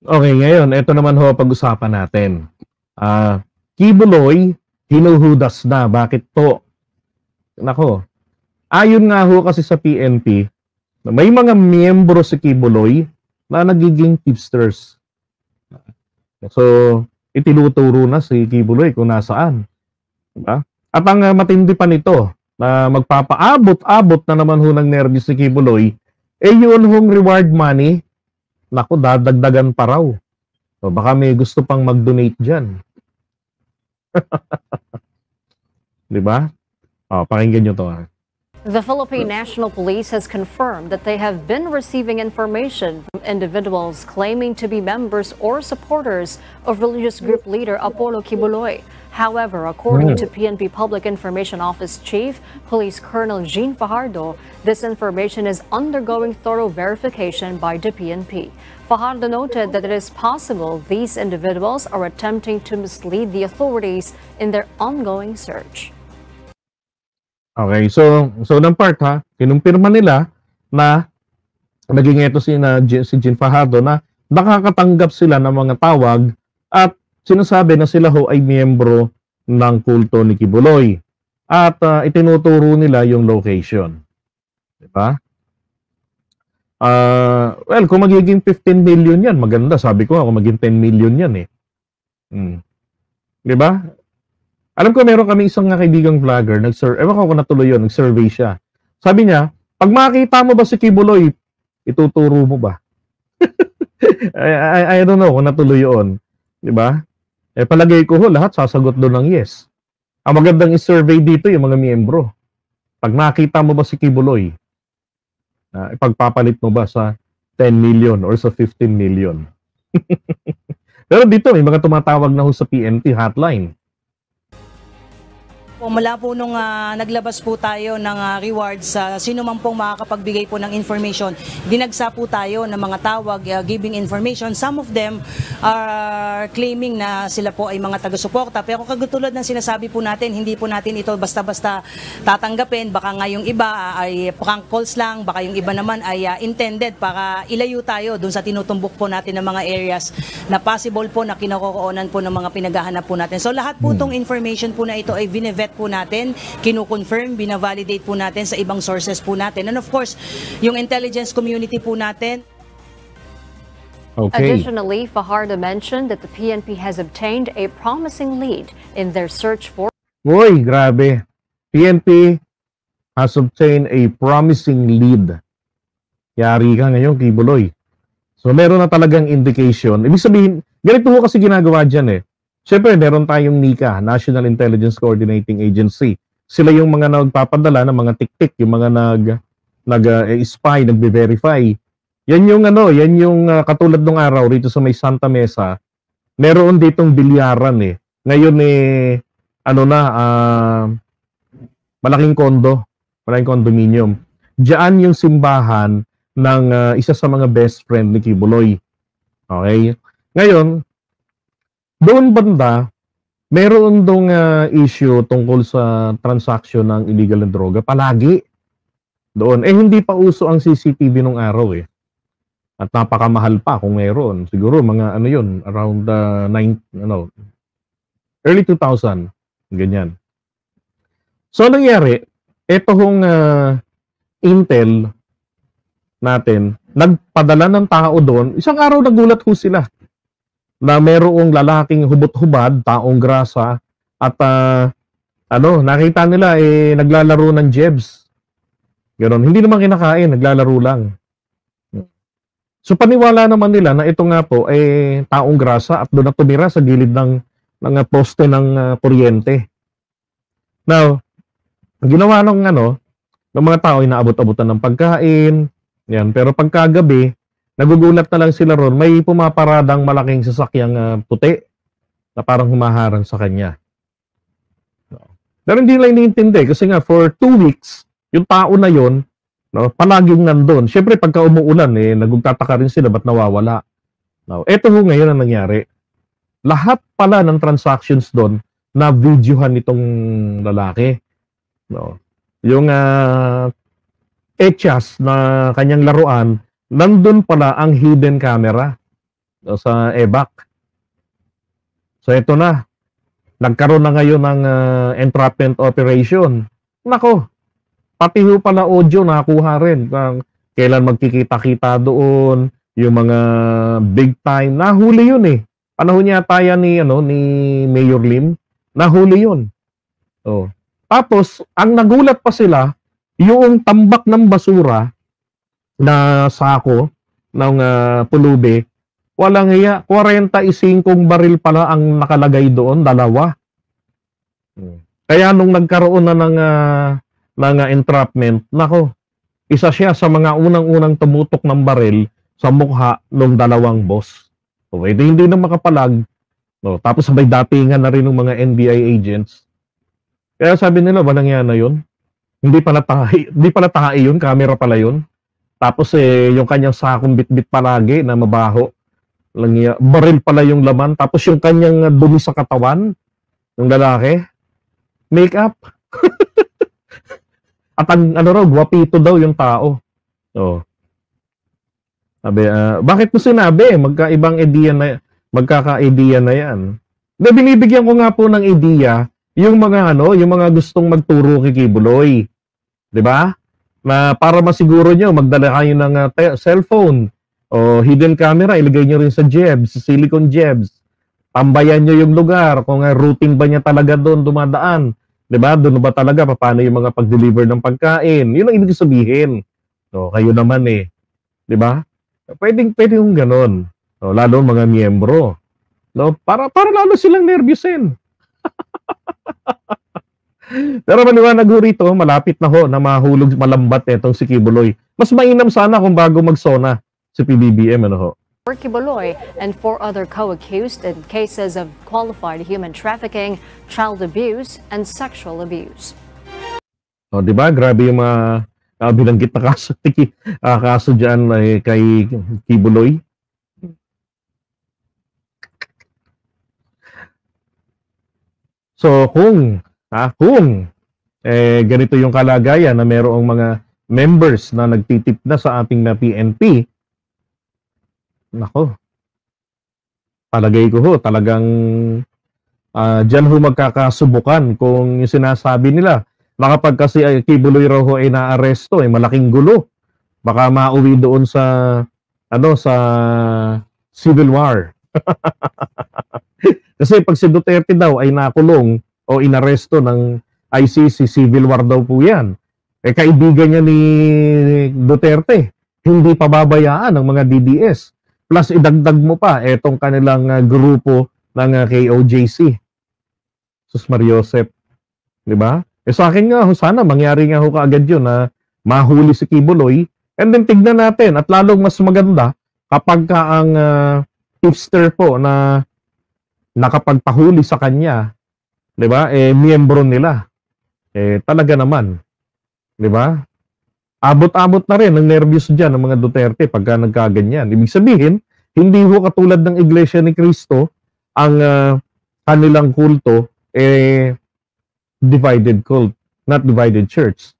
Okay, ngayon, ito naman ho pag-usapan natin. Kibuloy, hinuhudas na. Bakit po? Nako, ayon nga ho kasi sa PNP, may mga miyembro sa Kibuloy na nagiging tipsters. So, itinuturo na si Kibuloy kung nasaan. Diba? At ang matindi pa nito, na magpapaabot-abot na naman ho ng nervyos si Kibuloy, yun hong reward money, naku, dadagdagan pa raw. So, baka may gusto pang mag-donate dyan. Di ba? Pakinggan nyo to. The Philippine National Police has confirmed that they have been receiving information from individuals claiming to be members or supporters of religious group leader Apollo Kibuloy. However, according to PNP Public Information Office Chief Police Colonel Jean Fajardo, this information is undergoing thorough verification by the PNP. Fajardo noted that it is possible these individuals are attempting to mislead the authorities in their ongoing search. Okay, so ng part ha, kinumpirma nila na naging ito si Jean Fajardo na nakakatanggap sila ng mga tawag at sinasabi na sila ho ay miyembro ng kulto ni Kibuloy at itinuturo nila yung location. Diba? Well, kung magiging 15 million yan, maganda. Sabi ko kung magiging 10 million yan eh. Diba? Alam ko meron kami isang kaibigang vlogger, ewan ko kung natuloy yun, nag-survey siya. Sabi niya, pag makita mo ba si Kibuloy, ituturo mo ba? I don't know kung natuloy yun. Diba? Palagay ko ho, lahat sasagot doon ng yes. Ang magandang i-survey dito yung mga miyembro. Pag nakita mo ba si Kibuloy, ipagpapalit mo ba sa 10 million or sa 15 million? Pero dito, may mga tumatawag na ho sa PNP hotline. Mula po nung naglabas po tayo ng rewards sa sino man pong makakapagbigay po ng information, dinagsa po tayo ng mga tawag giving information. Some of them are claiming na sila po ay mga taga-suporta. Pero kagutulad ng sinasabi po natin, hindi po natin ito basta-basta tatanggapin. Baka nga yung iba ay prank calls lang, baka yung iba naman ay intended para ilayo tayo dun sa tinutumbok po natin ng mga areas na possible po na kinakokoonan po ng mga pinaghahanap po natin. So lahat po itong information po na ito ay vinevet po natin, kino-confirm, binavalidate po natin sa ibang sources po natin. And of course, yung intelligence community po natin. Okay. Additionally, Fajardo mentioned that the PNP has obtained a promising lead in their search for... Uy, grabe. PNP has obtained a promising lead. Yari ka ngayon, Kibuloy. So, meron na talagang indication. Ibig sabihin, ganito ho kasi ginagawa dyan eh. Siyempre, meron tayong NICA, National Intelligence Coordinating Agency. Sila yung mga nagpapadala ng mga tik-tik, yung mga nag-spy, nagbe-verify. Yan yung katulad ng araw rito sa may Santa Mesa, meron ditong bilyaran eh. Ngayon malaking condominium. Diyan yung simbahan ng isa sa mga best friend ni Kibuloy. Okay? Ngayon, doon banda, meron dong issue tungkol sa transaction ng illegal na droga. Palagi. Doon. Hindi pa uso ang CCTV nung araw eh. At napakamahal pa kung meron. Siguro mga around early 2000. Ganyan. So, nangyari, ito hong intel natin, nagpadala ng tao doon. Isang araw nagulat ho sila na merong lalaking hubot-hubad, taong grasa, at nakita nila naglalaro ng jebs. Ganon. Hindi naman kinakain, naglalaro lang. So paniwala naman nila na ito nga po taong grasa at doon na tumira sa gilid ng poste ng kuryente. Now, ginawa ng mga tao ay naabot-abutan ng pagkain, yan. Pero pagkagabi, nagugulat na lang sila ron, may pumaparadang malaking sasakyang puti na parang humaharang sa kanya. Pero hindi nila iniintindi kasi nga for 2 weeks, yung tao na yon, palaging nandun. Siyempre pagka umuulan, nagtataka rin sila ba't nawawala. Now, eto ho ngayon ang nangyari. Lahat pala ng transactions doon na videohan nitong lalaki. Yung etchas na kanyang laruan, nandun pala ang hidden camera. sa EBAC. So ito na, nagkaroon na ngayon ng entrapment operation. Nako, pati ho pala audio nakuha rin. Kailan magkikita-kita doon, yung mga big time, nahuli yun eh. Panahon yata yan ni Mayor Lim, nahuli yun. Oh. Tapos, ang nagulat pa sila, yung tambak ng basura na sako ng pulubi, walang iya, 45 baril pala ang nakalagay doon, dalawa. Kaya nung nagkaroon na ng entrapment, nako, isa siya sa mga unang-unang tumutok ng baril sa mukha ng dalawang boss. So, hindi na makapalag. No, tapos sabay datingan na rin ng mga NBI agents. Kaya sabi nila, walang yan na yun. Hindi pala tahi yun, camera pala yun. Tapos yung kanyang sakong bit-bit palagi na mabaho. Baril pala yung laman. Tapos yung kanyang dumi sa katawan ng lalaki, make-up. At ang gwapito daw yung tao. Sabi, bakit mo sinabi? Magkaka-idea na yan. Binibigyan ko nga po ng idea yung mga gustong magturo kay Kibuloy. 'Di ba? Na para masiguro nyo, magdala kayo ng cellphone o hidden camera, ilagay nyo rin sa jebs, silicone jebs. Tambayan nyo yung lugar, kung routine ba niya talaga doon dumadaan. 'Di ba? Doon ba talaga paano yung mga pag-deliver ng pagkain? Yun ang ibig sabihin. So, kayo naman 'di ba? Pwedeng yung ganon. So, lalo mga miyembro. No, para lalo silang nervyusin. Pero maliwanag ho rito, malapit na ho na mahulog malambat itong si Kibuloy. Mas mainam sana kung bago magsona si PBBM, For Kibuloy and 4 other co-accused in cases of qualified human trafficking, child abuse, and sexual abuse. O, di ba? Grabe yung mga binanggit na kaso dyan kay Kibuloy. So, kung ganito yung kalagayan na mayroong mga members na nagtitip na sa ating na PNP, nako, palagay ko ho, talagang dyan ho magkakasubukan kung yung sinasabi nila na kapag kasi Kibuloy raw ho ay naaresto, malaking gulo. Baka mauwi doon sa civil war. Kasi pag si Duterte daw ay nakulong o inaresto ng ICC, civil war daw po yan. Kaibigan niya ni Duterte, hindi pababayaan ng mga DDS. Plus idagdag mo pa etong kanilang grupo ng KOJC. Sus Mariosep. Di ba? Sa akin nga, sana mangyari nga ho kaagad yun na mahuli si Kibuloy. And then tignan natin at lalong mas maganda kapag ang tipster po na nakapagpahuli sa kanya, 'di ba? Miyembro nila. Talaga naman, 'di ba? Abot-abot na rin ng nervyos diyan ng mga Duterte pagka nagkaganyan. Ibig sabihin, hindi ho katulad ng Iglesia ni Cristo ang kanilang kulto divided cult, not divided church.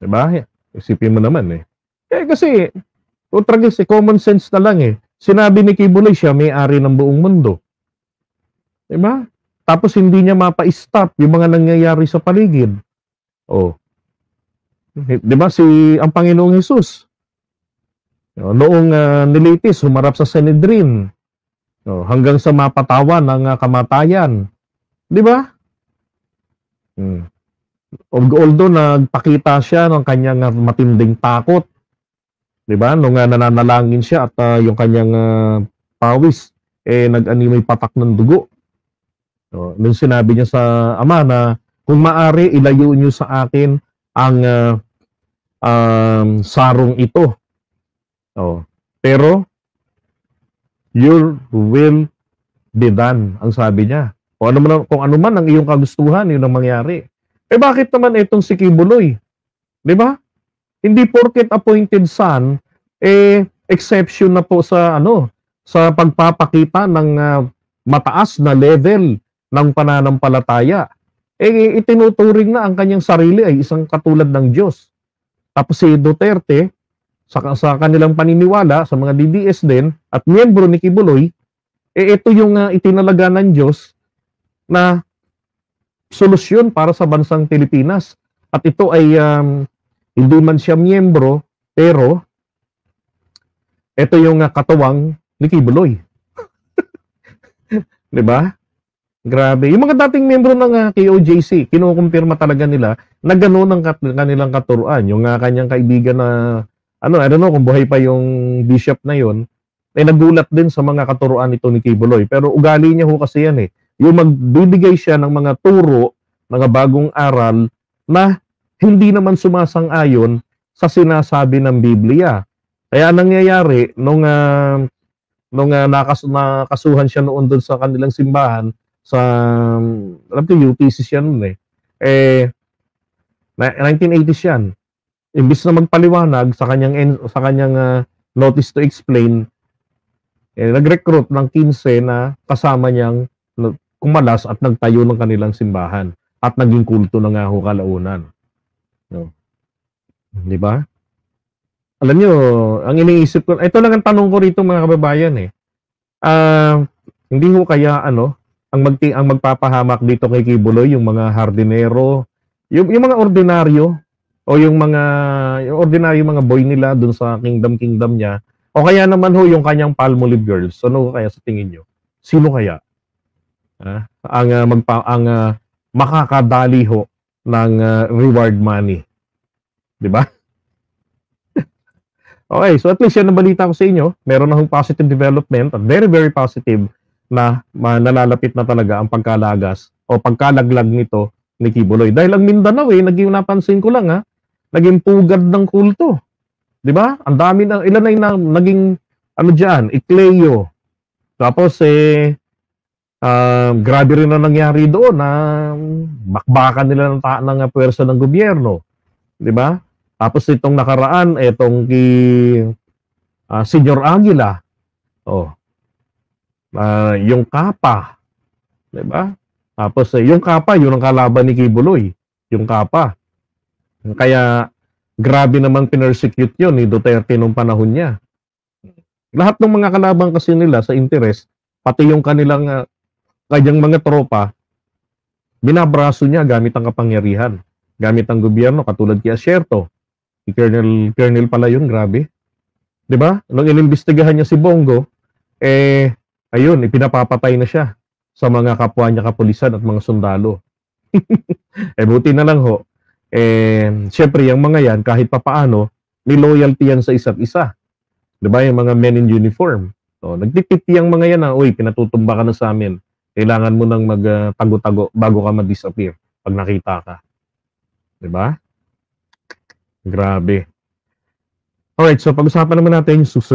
'Di ba? Isipin mo naman kasi common sense na lang Sinabi ni Kibuloy siya may-ari ng buong mundo. Diba? Tapos hindi niya mapa-stop yung mga nangyayari sa paligid. Diba ang Panginoong Hesus? Noong nilitis, humarap sa Sanhedrin. Hanggang sa mapatawan ng kamatayan. Diba? Although nagpakita siya ng kanyang matinding takot. Diba? Nung nananalangin siya at yung kanyang pawis, nag-animay patak ng dugo. Nung sinabi niya sa Ama na kung maari ilayo niyo sa akin ang sarong ito. Pero your will be done, ang sabi niya. Kung ano man ang iyong kagustuhan, yun ang mangyari. Bakit naman itong si Kibuloy? 'Di ba? Hindi porket appointed son, exception na po sa sa pagpapakita ng mataas na level ng pananampalataya. Itinuturing na ang kanyang sarili ay isang katulad ng Diyos. Tapos si Duterte, sa kanilang paniniwala, sa mga DDS din, at miyembro ni Kibuloy, ito yung itinalaga ng Diyos na solusyon para sa bansang Pilipinas. At ito ay hindi man siya miyembro, pero ito yung katuwang ni Kibuloy. Diba? Grabe. Yung mga dating miyembro ng KOJC, kinukumpirma talaga nila na gano'n ang kanilang katuruan. Yung kanyang kaibigan na, I don't know kung buhay pa yung bishop na yon, nagulat din sa mga katuruan nito ni Kibuloy. Pero ugali niya ho kasi yan yung magbibigay siya ng mga turo, mga bagong aral na hindi naman sumasang-ayon sa sinasabi ng Biblia. Kaya nangyayari nung nakasuhan siya noon doon sa kanilang simbahan, sa alam ko UTC siya noon 1980s yan. Imbis na magpaliwanag sa kanyang notice to explain, nag-recruit ng 15 na kasama niyang kumalas at nagtayo ng kanilang simbahan at naging kulto na nga ho kalaunan. No. Di ba? Alam nyo, ang iniisip ko, ito lang ang tanong ko rito mga kababayan hindi ho kaya ang magpapahamak dito kay Kibuloy, yung mga hardinero, yung mga ordinaryo, o yung ordinaryo mga boy nila dun sa kingdom niya, o kaya naman ho yung kanyang Palmolive girls. Ano kaya sa tingin nyo? Sino kaya? Ang makakadali ho ng reward money. Di ba? Okay, so at least yan ang balita ko sa inyo. Meron na hong positive development, at very, very positive na nalalapit na talaga ang pagkalagas o pagkalaglag nito ni Kibuloy. Dahil ang Mindanao napansin ko lang naging pugad ng kulto. 'Di ba? Ang dami na, ilan na naging diyan, Icleo. Tapos grabe rin na nangyari doon na bakbakan nila ng puwersa ng gobyerno. 'Di ba? Tapos itong nakaraan, itong Senyor Aguila. Yung Kapa, 'di ba? Tapos yung Kapa, yun ang kalaban ni Kibuloy, yung Kapa. Kaya grabe namang pinersecute yun ni Duterte nung panahon niya. Lahat ng mga kalaban kasi nila sa interes, pati yung kanilang kanyang mga tropa, binabraso niya gamit ang kapangyarihan, gamit ang gobyerno, katulad kay Asierto. Si Colonel pala yun, grabe. 'Di ba? Nung inimbestigahan niya si Bongo, ayun, ipinapapatay na siya sa mga kapwa niya kapulisan at mga sundalo. Buti na lang ho. Syempre, yung mga yan, kahit papaano, may loyalty yan sa isa't isa. Diba? Yung mga men in uniform. So, nagtitip yung mga yan uy, pinatutumba ka na sa amin. Kailangan mo nang magtago-tago bago ka ma-disappear pag nakita ka. Diba? Grabe. Alright, so pag-usapan naman natin yung susunod.